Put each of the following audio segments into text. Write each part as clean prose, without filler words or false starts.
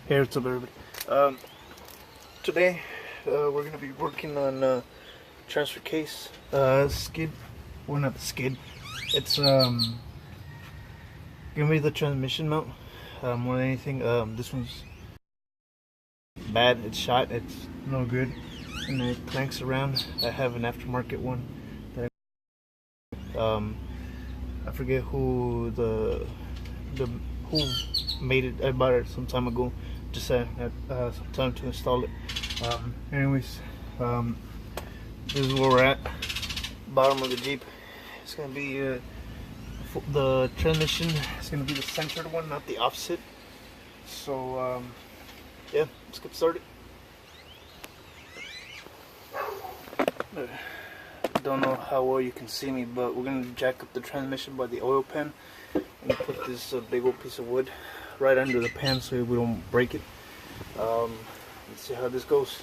Hey, what's up, everybody? Today we're gonna be working on transfer case skid. Well, not the skid. It's gonna be the transmission mount. More than anything, this one's bad. It's shot. It's no good, and it clanks around. I have an aftermarket one. That I forget who who made it. I bought it some time ago. Just had some time to install it. Anyways, this is where we're at. Bottom of the Jeep. It's gonna be the transmission is gonna be the centered one, not the opposite. So yeah, let's get started. Don't know how well you can see me, but we're gonna jack up the transmission by the oil pan and put this big old piece of wood right under the pan so we don't break it. Let's see how this goes.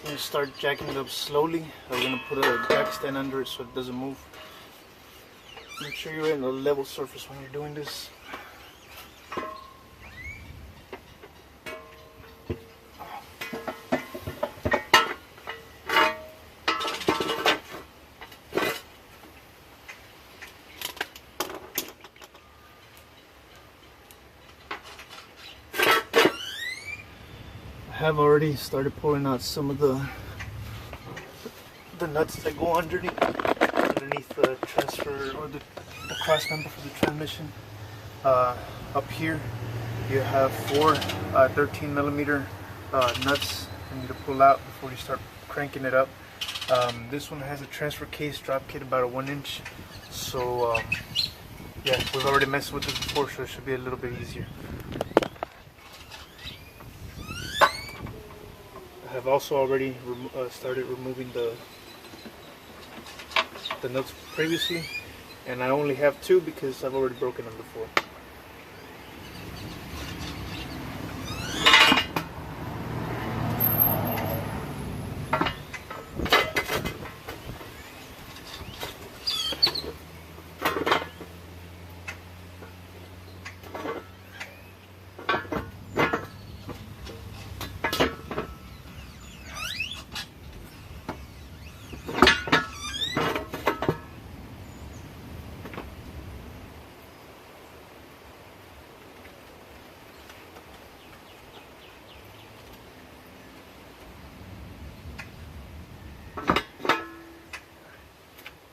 I'm gonna start jacking it up slowly. I'm gonna put a jack stand under it so it doesn't move. Make sure you're in a level surface when you're doing this. I have already started pulling out some of the nuts that go underneath the transfer or the cross member for the transmission. Up here you have four 13 millimeter nuts you need to pull out before you start cranking it up. This one has a transfer case drop kit about a 1 inch, so yeah, we've already messed with this before, so it should be a little bit easier. I've also already started removing the nuts previously, and I only have two because I've already broken them before.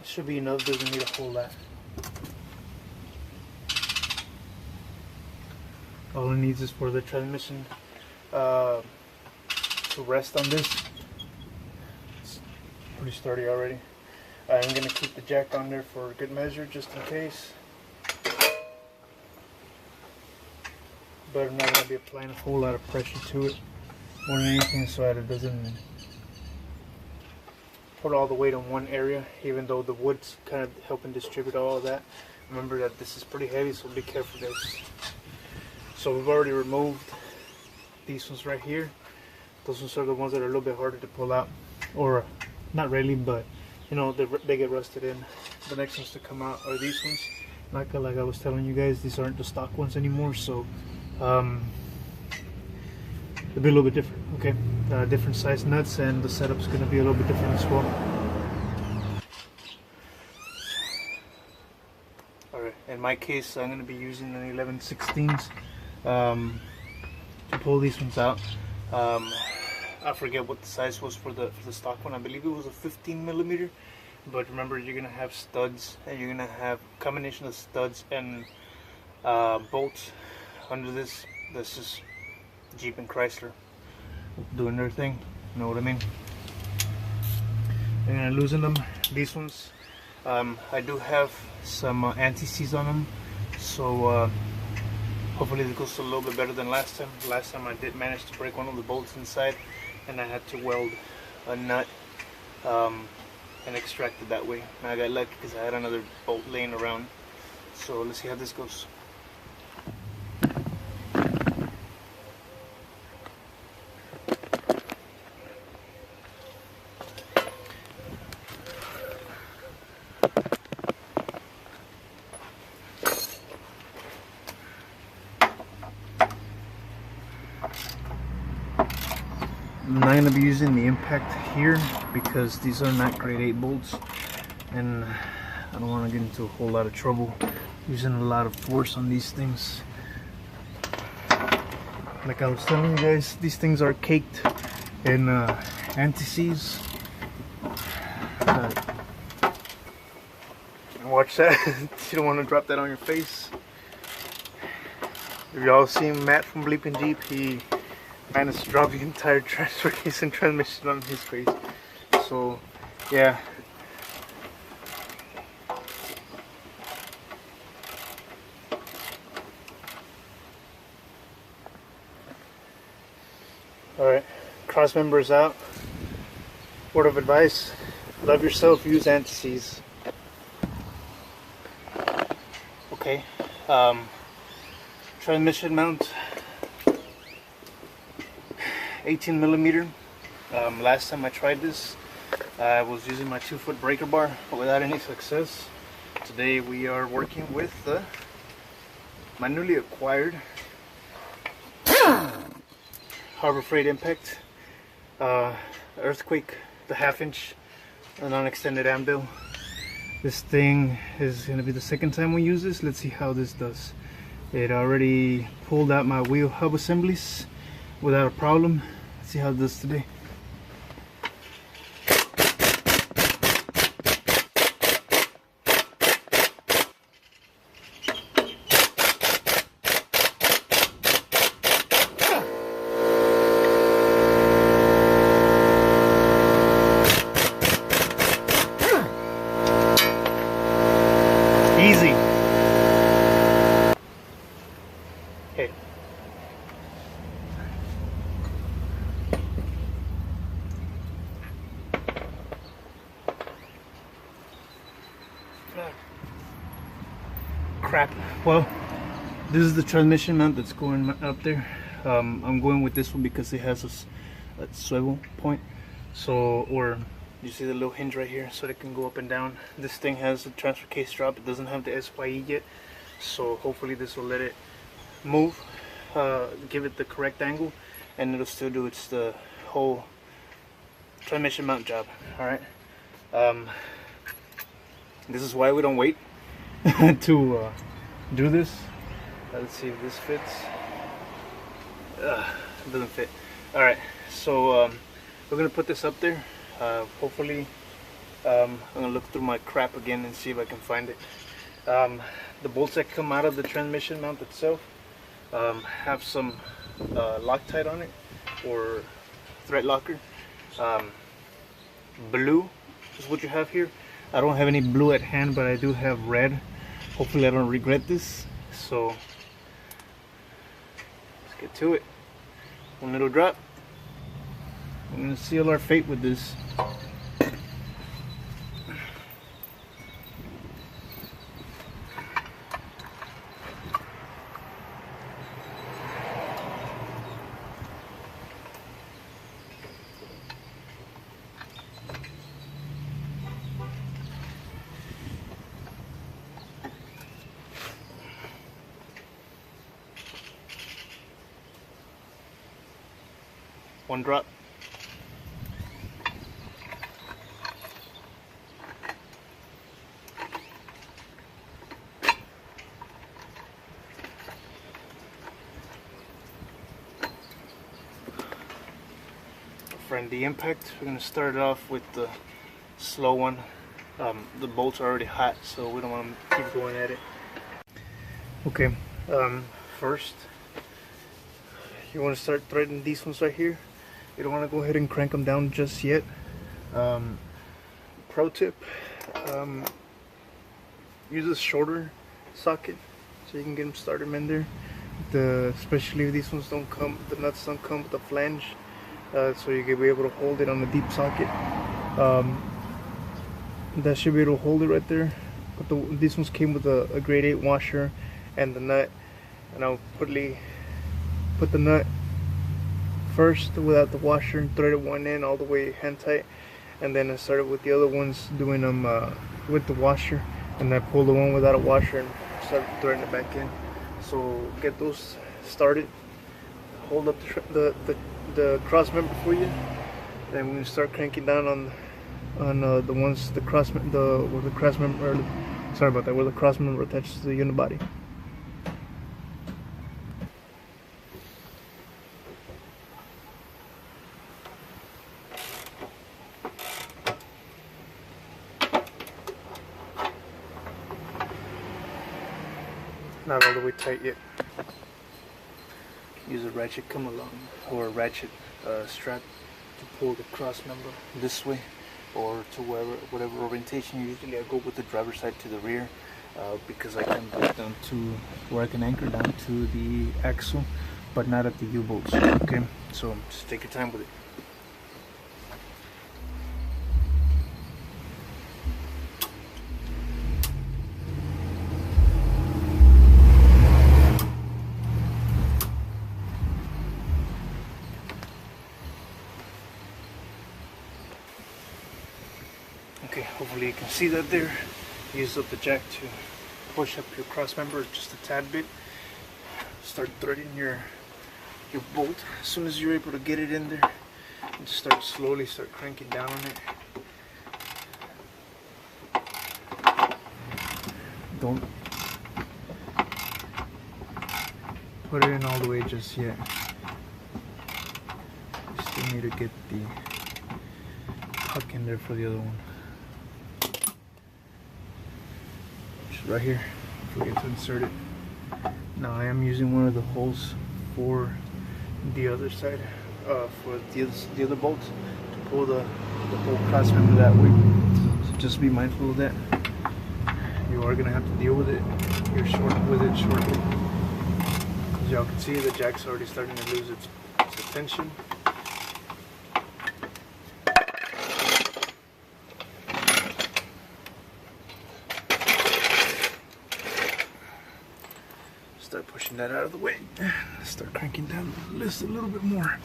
Should be enough, doesn't need a whole lot. All it needs is for the transmission to rest on this. It's pretty sturdy already. I'm going to keep the jack on there for good measure just in case. But I'm not going to be applying a whole lot of pressure to it more than anything so that it doesn't put all the weight on one area, even though the wood's kind of helping distribute all of that. Remember that this is pretty heavy, so be careful, guys. So we've already removed these ones right here. Those ones are the ones that are a little bit harder to pull out, or not really, but you know, they get rusted in. The next ones to come out are these ones. Like I was telling you guys, these aren't the stock ones anymore, so they'll be a little bit different. Okay, different size nuts, and the setup's going to be a little bit different as well. Alright, in my case I'm going to be using an 11/16 to pull these ones out. I forget what the size was for the stock one. I believe it was a 15 millimeter. But remember, you're gonna have studs, and you're gonna have a combination of studs and bolts under this. This is Jeep and Chrysler doing their thing, you know what I mean? And I loosen them. These ones, I do have some anti-seize on them, so hopefully this goes a little bit better than last time. Last time I did manage to break one of the bolts inside, and I had to weld a nut and extract it that way. And I got lucky because I had another bolt laying around. So let's see how this goes. I'm not going to be using the impact here because these are not grade 8 bolts, and I don't want to get into a whole lot of trouble using a lot of force on these things. Like I was telling you guys, these things are caked in anti-seize. Watch that. You don't want to drop that on your face. If y'all seen Matt from Bleeping Jeep, he managed to drop the entire transfer case and transmission on his face. So yeah, alright, cross members out. Word of advice: love yourself, use anti-seize. Okay, transmission mount, 18mm. Last time I tried this, I was using my 2-foot breaker bar without any success. Today we are working with my newly acquired Harbor Freight Impact Earthquake, the 1/2 inch, a non-extended anvil. This thing is going to be the second time we use this. Let's see how this does. It already pulled out my wheel hub assemblies without a problem. Let's see how it does today. Easy. Okay. Crap. Well, this is the transmission mount that's going up there. I'm going with this one because it has a swivel point. So, or you see the little hinge right here, so it can go up and down. This thing has a transfer case drop. It doesn't have the SYE yet, so hopefully this will let it move, give it the correct angle, and it'll still do its the whole transmission mount job. All right. This is why we don't wait to do this. Let's see if this fits. It doesn't fit. All right, so we're gonna put this up there. Hopefully, I'm gonna look through my crap again and see if I can find it. The bolts that come out of the transmission mount itself have some Loctite on it, or thread locker. Blue is what you have here. I don't have any blue at hand, but I do have red. Hopefully I don't regret this. So let's get to it. One little drop. I'm gonna seal our fate with this. One drop. Friend, the impact, we're going to start it off with the slow one. The bolts are already hot, so we don't want to keep going at it. Okay, First, you want to start threading these ones right here. You don't want to go ahead and crank them down just yet. Pro tip, use a shorter socket so you can get them started in there. Especially if these ones don't come, the nuts don't come with a flange, so you can be able to hold it on the deep socket. That should be able to hold it right there. But these ones came with a grade 8 washer and the nut, and I'll put the nut first without the washer and thread it one end all the way hand tight, and then I started with the other ones doing them with the washer, and I pulled the one without a washer and started threading it back in. So get those started, hold up the cross member for you, then we're gonna start cranking down on the ones where the cross member, sorry about that, where the cross member attaches to the unibody. Not all the way tight yet. Use a ratchet come along or a ratchet strap to pull the cross member this way or to whatever orientation. Usually I go with the driver's side to the rear because I can get down to where I can anchor down to the axle, but not at the U-bolts. Okay, so just take your time with it. Okay, hopefully you can see that there. Use up the jack to push up your cross member just a tad bit. Start threading your bolt. As soon as you're able to get it in there, and just slowly start cranking down on it. Don't put it in all the way just yet. You still need to get the hook in there for the other one. Right here, forget to insert it. Now I am using one of the holes for the other side, for the other bolt to pull the whole cross member that way. So just be mindful of that. You are gonna have to deal with it. You're short with it shortly. As y'all can see, the jack's already starting to lose its tension. Start pushing that out of the way. Start cranking down the list a little bit more.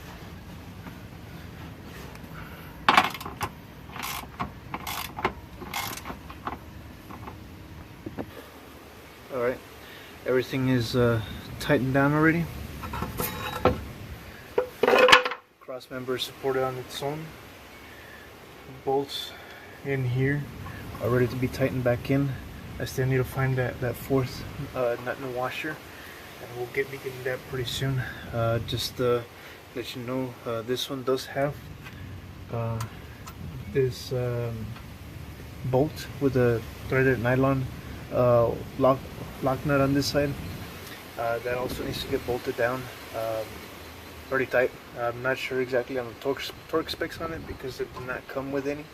Alright, everything is tightened down already. Cross member is supported on its own. Bolts in here are ready to be tightened back in. I still need to find that fourth nut and washer, and we'll be getting that pretty soon. Just to let you know, this one does have this bolt with a threaded nylon lock nut on this side. That also needs to get bolted down pretty tight. I'm not sure exactly on the torque specs on it because it did not come with any.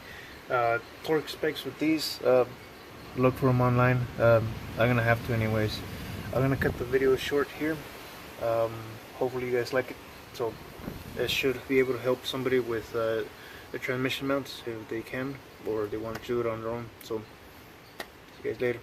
Torque specs with these, look for them online. I'm gonna have to anyways. I'm gonna cut the video short here. Hopefully you guys like it. So it should be able to help somebody with the transmission mounts if they can, or they want to do it on their own. So see you guys later.